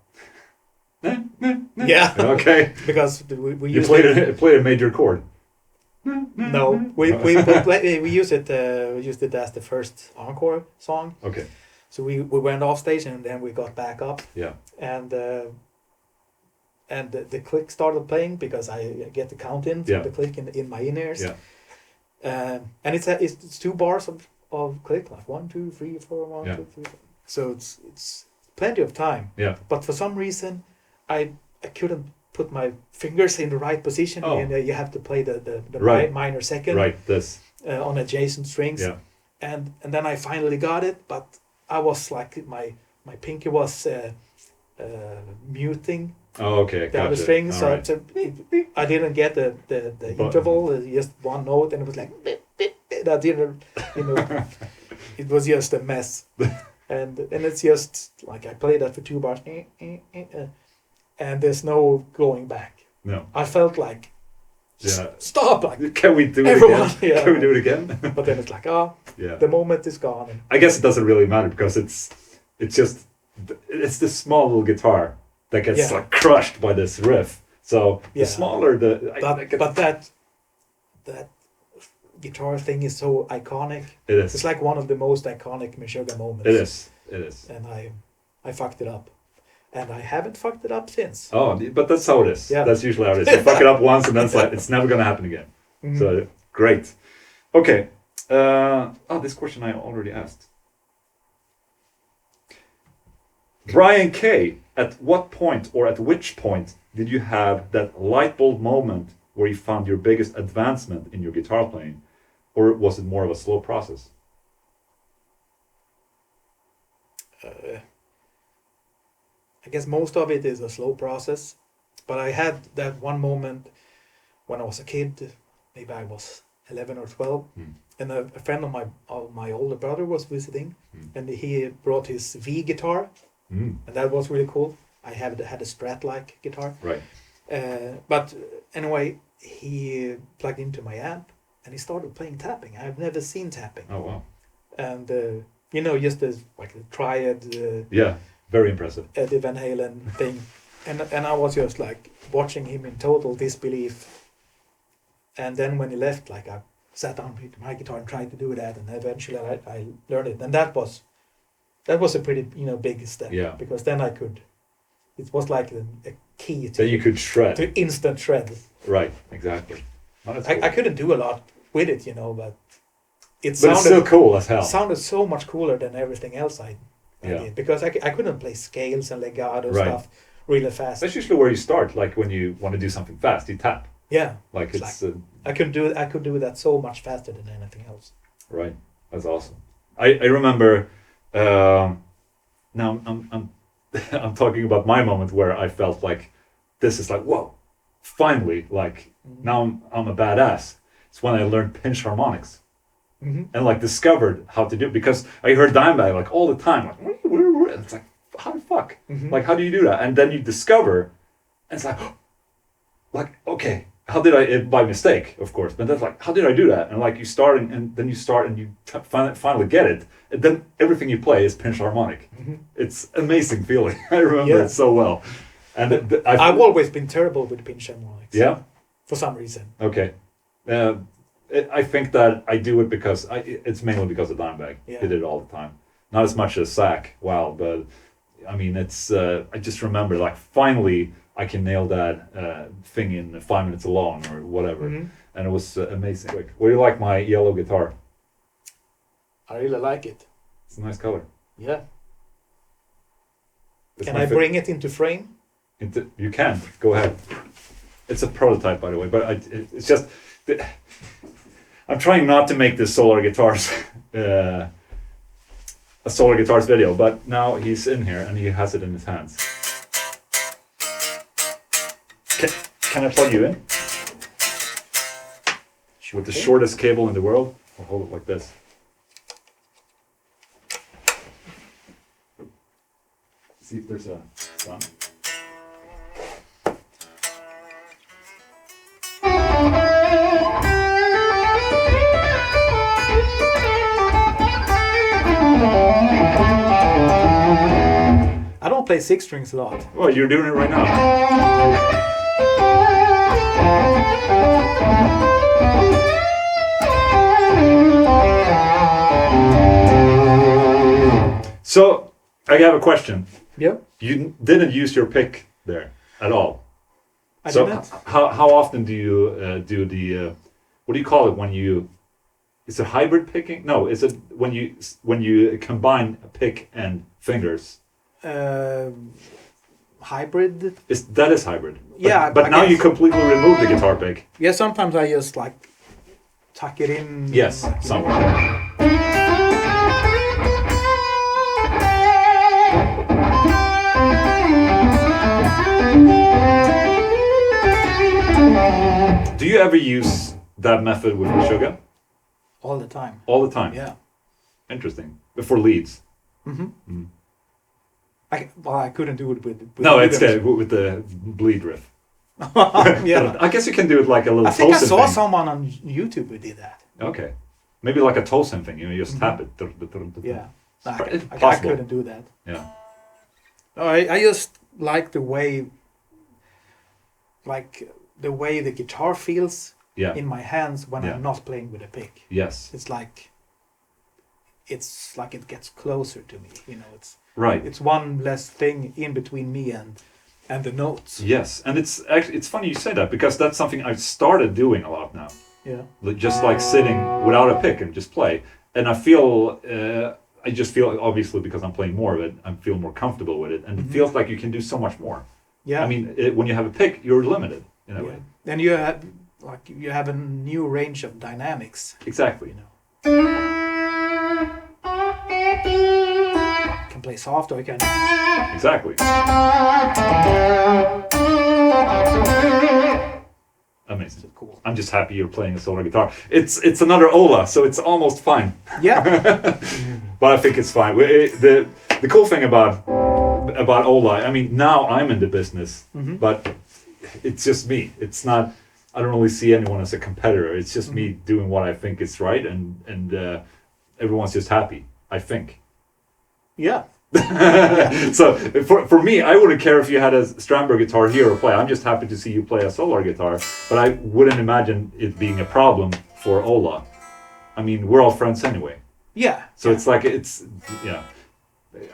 Yeah. Okay. Because we you played a major chord. No, we used it. We used it as the first encore song. Okay. So we went off stage and then we got back up. Yeah. And the click started playing, because I get the count in from the click in my in-ears. Yeah. And it's 2 bars of click, like 1, 2, 3, 4, 1, 2, 3. 4. So it's plenty of time. Yeah. But for some reason, I couldn't put my fingers in the right position. Oh. And you have to play the minor second. Right. This. On adjacent strings. Yeah. And then I finally got it, but I was like my pinky was muting. Oh, okay. The other strings, so I didn't get the interval, just one note, and it was like that didn't, it was just a mess, and it's just like I played that for 2 bars, and there's no going back. No, I felt like stop, like can we do it again? Yeah. Can we do it again? But then it's like the moment is gone. I guess it doesn't really matter, because it's the small little guitar that gets like crushed by this riff. So the smaller but that guitar thing is so iconic. It is. It's like one of the most iconic Meshuggah moments. It is. And I fucked it up, and I haven't fucked it up since. Oh, but that's how it is. Yeah. That's usually how it is. You fuck it up once, and then it's never gonna happen again. Mm-hmm. So great. Okay. This question I already asked. Brian K, at what point or at which point did you have that light bulb moment where you found your biggest advancement in your guitar playing? Or was it more of a slow process? I guess most of it is a slow process. But I had that one moment when I was a kid, maybe I was 11 or 12, and a friend of my older brother was visiting, and he brought his V guitar. And that was really cool. I had a Strat-like guitar. Right. But anyway, he plugged into my amp and he started playing tapping. I've never seen tapping. Oh, wow. And, just as like the triad. Very impressive. Eddie Van Halen thing. And I was just like watching him in total disbelief. And then when he left, like I sat down with my guitar and tried to do that. And eventually I learned it. And that was a pretty, big step. Yeah. Because then it was like a key to... Then you could shred. To instant shred. Right, exactly. Oh, cool. I couldn't do a lot with it, but it's still cool as hell. It sounded so much cooler than everything else I did. Because I couldn't play scales and legato stuff really fast. That's usually where you start, like when you want to do something fast, you tap. Yeah. Like it's... I could do that so much faster than anything else. Right. That's awesome. I remember... now I'm talking about my moment where I felt like this is like, whoa, finally, like now I'm a badass. It's when I learned pinch harmonics and like discovered how to do it, because I heard Dimebag like all the time, like, and it's like, how the fuck? Like, how do you do that? And then you discover, and it's like, okay, how did I, by mistake, of course, but that's like, how did I do that? And like you start and then you start and you finally get it. And then everything you play is pinch harmonic. It's amazing feeling. I remember it so well. And I've always been terrible with pinch harmonics. Yeah? For some reason. Okay. I think that I do it because, it's mainly because of Dimebag. Yeah. Did it all the time. Not as much as Zach, wow, but I mean, it's. I just remember, like, finally I can nail that thing in 5 minutes alone or whatever, and it was amazing. What do you like my yellow guitar? I really like it. It's a nice color. Yeah. It's Can my I bring it into frame? You can. Go ahead. It's a prototype, by the way, but it's just. I'm trying not to make this solar guitars. A solar guitars video, but now he's in here and he has it in his hands. Can I plug you in? With the shortest cable in the world? I'll hold it like this. See if there's a sun. I don't play 6 strings a lot. Well, you're doing it right now. So, I have a question. Yep. You didn't use your pick there at all. I So didn't. how often do you do the what do you call it when you? Is it hybrid picking? No, is it when you combine a pick and fingers? Hybrid. That is hybrid. Yeah, but I now guess. you completely remove the guitar pick. Yeah, sometimes I just like tuck it in. Yes, like, somewhere. Do you ever use that method with Meshuggah? all the time. All the time? Yeah. Interesting. For leads? I couldn't do it with No, it's rhythms. with the bleed riff. Yeah. I guess you can do it like a little I think I Tosin saw thing. someone on YouTube who did that. Okay. Maybe like a Tosin thing, you just tap it. Yeah. No, It's I possible. couldn't do that. Yeah. No, I just like the way the guitar feels Yeah. in my hands when Yeah. I'm not playing with a pick. Yes. It's like it gets closer to me. It's Right. it's one less thing in between me and the notes. Yes. And it's funny you say that because that's something I've started doing a lot now. Yeah. Just like sitting without a pick and just play. And I just feel, obviously because I'm playing more of it, I feel more comfortable with it. And it feels like you can do so much more. Yeah. I mean, when you have a pick, you're limited in a way. Then you have a new range of dynamics. Exactly. You can play soft or you can. Exactly. Amazing. Cool. I'm just happy you're playing a solar guitar. It's another OLA, so it's almost fine. Yeah. But I think it's fine. The cool thing about OLA, I mean, now I'm in the business, but it's just me. It's not. I don't really see anyone as a competitor. It's just me doing what I think is right, and everyone's just happy. I think. Yeah. So for me, I wouldn't care if you had a Strandberg guitar here or play. I'm just happy to see you play a solar guitar, but I wouldn't imagine it being a problem for Ola. I mean, we're all friends anyway. Yeah. So it's like yeah.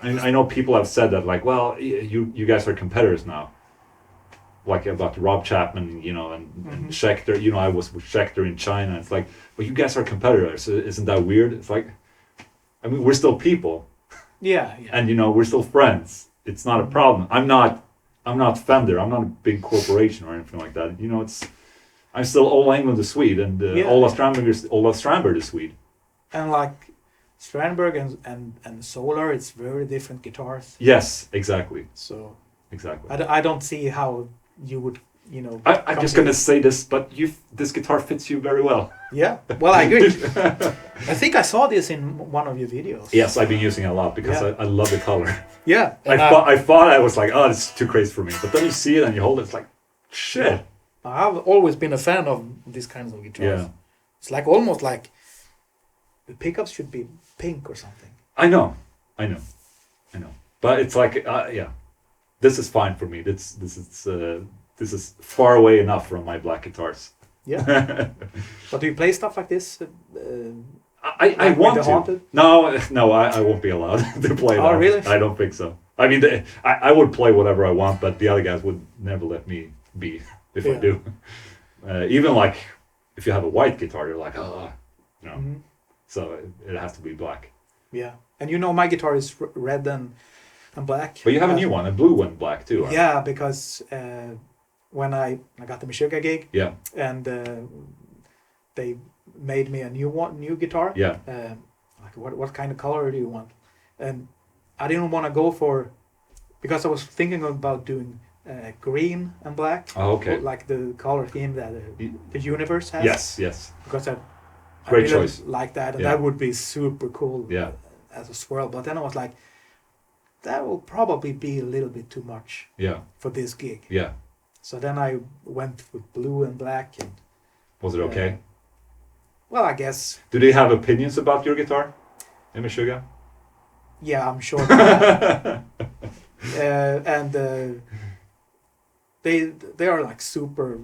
I know people have said that, like, well, you guys are competitors now. Like about Rob Chapman, and Schecter. I was with Schecter in China. It's like, well, you guys are competitors. Isn't that weird? It's like, I mean, we're still people. Yeah. And we're still friends. It's not a problem. I'm not Fender. I'm not a big corporation or anything like that. I'm still Ola Englund the Swede, and Ola Strandberg the Swede. And like Strandberg and Solar, it's very different guitars. Yes, exactly. So Exactly. I don't see how you would, I'm just gonna say this, but this guitar fits you very well. Yeah. Well, I agree. I think I saw this in one of your videos. Yes, I've been using it a lot because I love the color. Yeah. I thought I was like, oh, this is too crazy for me. But then you see it and you hold it, it's like, shit. I've always been a fan of these kinds of guitars. Yeah. It's like almost like the pickups should be pink or something. I know. But it's like, yeah, this is fine for me. This is far away enough from my black guitars. Yeah. But do you play stuff like this? I Like want with the to. Haunted? No, I won't be allowed to play that. Oh, really? I don't think so. I mean, I would play whatever I want, but the other guys would never let me be if I Yeah. do. Even like if you have a white guitar, you're like, you know. Mhm. So it has to be black. Yeah, and you know my guitar is red and black. But you have a new one, a blue and black too. Right? Yeah, because when I got the Meshuggah gig, Yeah. and they made me a new guitar. Yeah. Like what kind of color do you want? And I didn't want to go for, because I was thinking about doing green and black. Oh, okay. Like the color theme that the universe has. Yes. Because I Great really choice. like that, and Yeah. that would be super cool. Yeah. As a swirl, but then I was like, that will probably be a little bit too much Yeah. for this gig. Yeah. So then I went with blue and black, and Was it okay? well, I guess, Do they have opinions about your guitar in Meshuggah? yeah, I'm sure. And they are like super.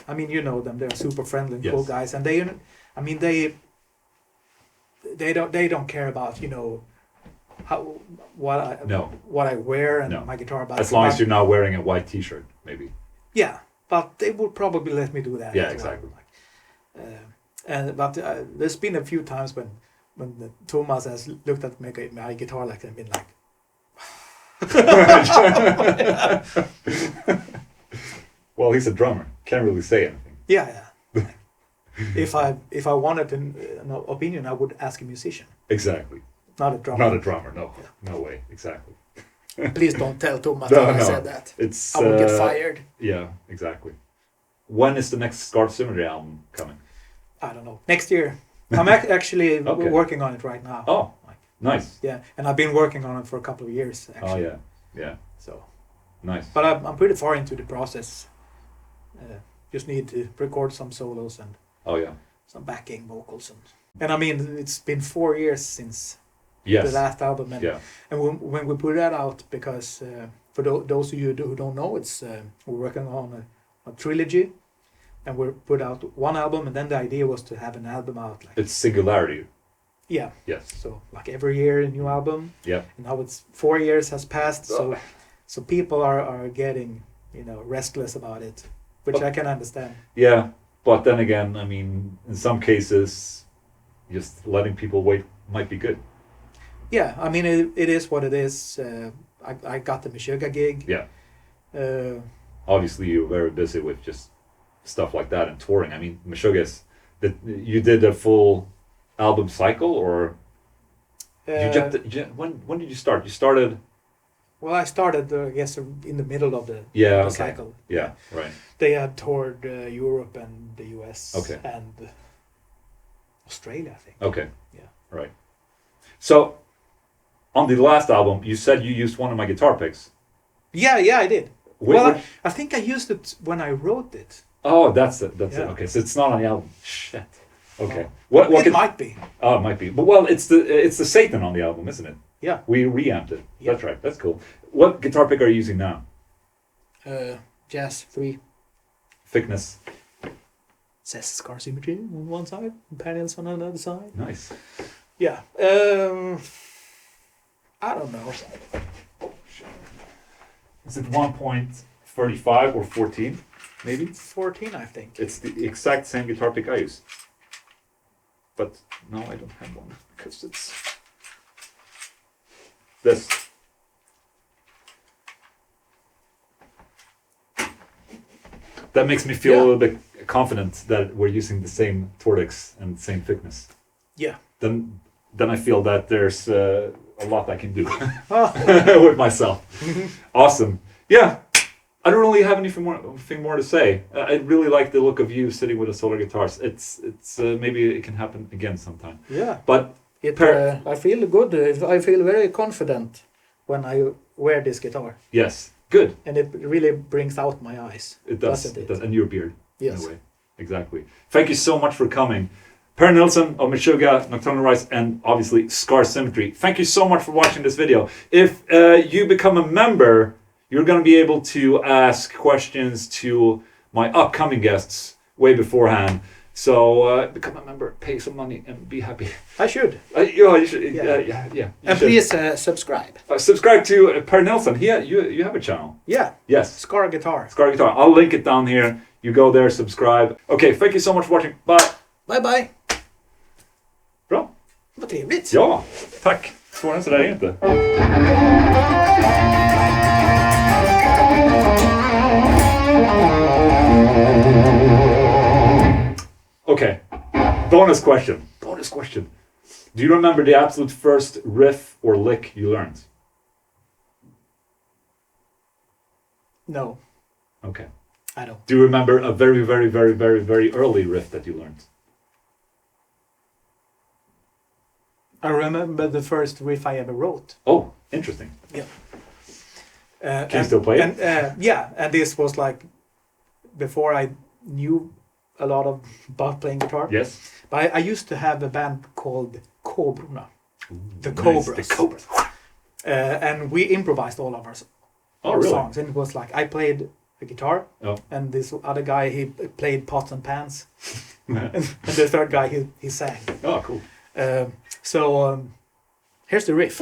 I mean, you know them. They're super friendly and cool Yes. guys, and they don't care about what I wear and No. my guitar. But As long as you're not wearing a white T-shirt, maybe. yeah, but they would probably let me do that. Yeah, as exactly. Well. But there's been a few times when Thomas has looked at my guitar like and been like, Well, he's a drummer. Can't really say anything. yeah. If I wanted an opinion, I would ask a musician, Exactly. not a drummer. Not a drummer. No. No way. Exactly. Please don't tell Thomas No, that I no. said that. It's. I would get fired. Yeah. Exactly. When is the next Scarred Symmetry album coming? I don't know. Next year. I'm actually Okay. working on it right now. Oh, Like, nice. yeah, and I've been working on it for a couple of years. Actually. Oh yeah. Yeah. So, Nice. but I'm pretty far into the process. Just need to record some solos and Oh yeah. some backing vocals, and I mean it's been 4 years since Yes. the last album, and Yeah. when we put that out, because for those of you who don't know, it's we're working on a trilogy, and we put out one album, and then the idea was to have an album out like It's Singularity. yeah, Yes. so like every year a new album. Yeah. And now it's 4 years has passed, so Oh. so people are getting restless about it, which I can understand. Yeah. But then again, I mean, in some cases, just letting people wait might be good. Yeah, I mean it is what it is. I got the Meshuggah gig. Yeah. Obviously, You're very busy with just stuff like that and touring. I mean, Meshuggah, you did a full album cycle, or when did you start? You started. Well, I started, I guess, in the middle of the Yeah. Okay. cycle. Yeah. Right. They had toured Europe and the US Okay. and Australia, I think. Okay. Yeah. Right. So, on the last album, you said you used one of my guitar picks. Yeah, I did. Wh- well, which- I think I used it when I wrote it. Oh, that's it. That's it. Yeah. Okay, so it's not on the album. Shit. Okay. Oh. What? It might be. Oh, it might be. But well, it's the Satan on the album, isn't it? Yeah. We reamped it. Yeah. That's right. That's cool. What guitar pick are you using now? Jazz 3. Thickness. Says Scar Symmetry on one side, Per Nilsson on the other side. Nice. Yeah. I don't know. Is it 1.35 or 14? Maybe. 14, I think. It's the exact same guitar pick I use. But no, I don't have one because it's this. That makes me feel a little bit confident that we're using the same tortex and same thickness. Yeah. Then I feel that there's a lot I can do Oh. with myself. Awesome. Yeah. I don't really have anything more to say. I really like the look of you sitting with the solar guitars. It's maybe it can happen again sometime. Yeah. But I feel good. I feel very confident when I wear this guitar, yes, good. and it really brings out my eyes. It does. Doesn't It does. And your beard. Yes. In a way. Exactly. Thank you so much for coming. Per Nilsson of Meshuggah, Nocturnal Rites, and obviously Scar Symmetry. Thank you so much for watching this video. If you become a member, you're going to be able to ask questions to my upcoming guests way beforehand. So become a member, pay some money, and be happy. I should. Yeah, you should. Yeah. Yeah. You And should. please subscribe. Subscribe to Per Nilsson. You have a channel. Yeah. Yes. Scar Guitar. Scar Guitar. I'll link it down here. You go there, subscribe. Okay, thank you so much for watching. Bye. Bye bye. Bra. Vad trevligt. Ja, tack. Svårare än sådär är det inte. Okay, bonus question. Bonus question. Do you remember the absolute first riff or lick you learned? No, Okay. I don't. Do you remember a very, very, very, very, very early riff that you learned? I remember the first riff I ever wrote. Oh, interesting. Yeah. Can you still play it? And yeah, and this was like before I knew a lot about playing guitar. Yes. But I used to have a band called Cobrorna. The Nice, Cobras. the Cobras. And we improvised all of our really? songs. And it was like I played the guitar, Oh. and this other guy, he played pots and pans. and the third guy, he sang. Oh, cool. So here's the riff.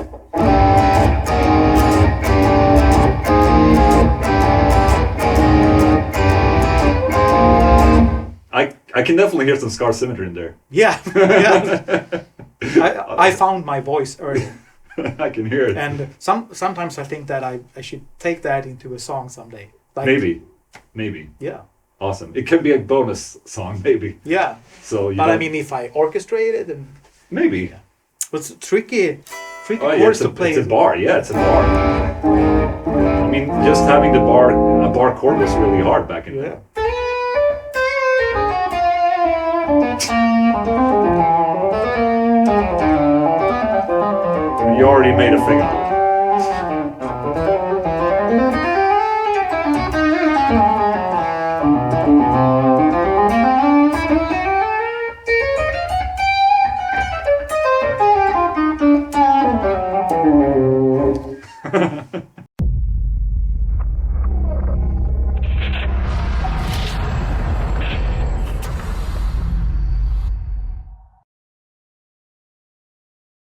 I can definitely hear some Scar Symmetry in there. Yeah, yeah. I found my voice early. I can hear it. And sometimes I think that I should take that into a song someday. Like, Maybe. Yeah. Awesome. It can be a bonus song, maybe. Yeah. So. But I mean, if I orchestrate it, and maybe. it's tricky Oh, yeah, chords to play. It's a bar. Yeah, it's a bar. I mean, just having a bar chord was really hard back in. Yeah. You already made a thing out of it.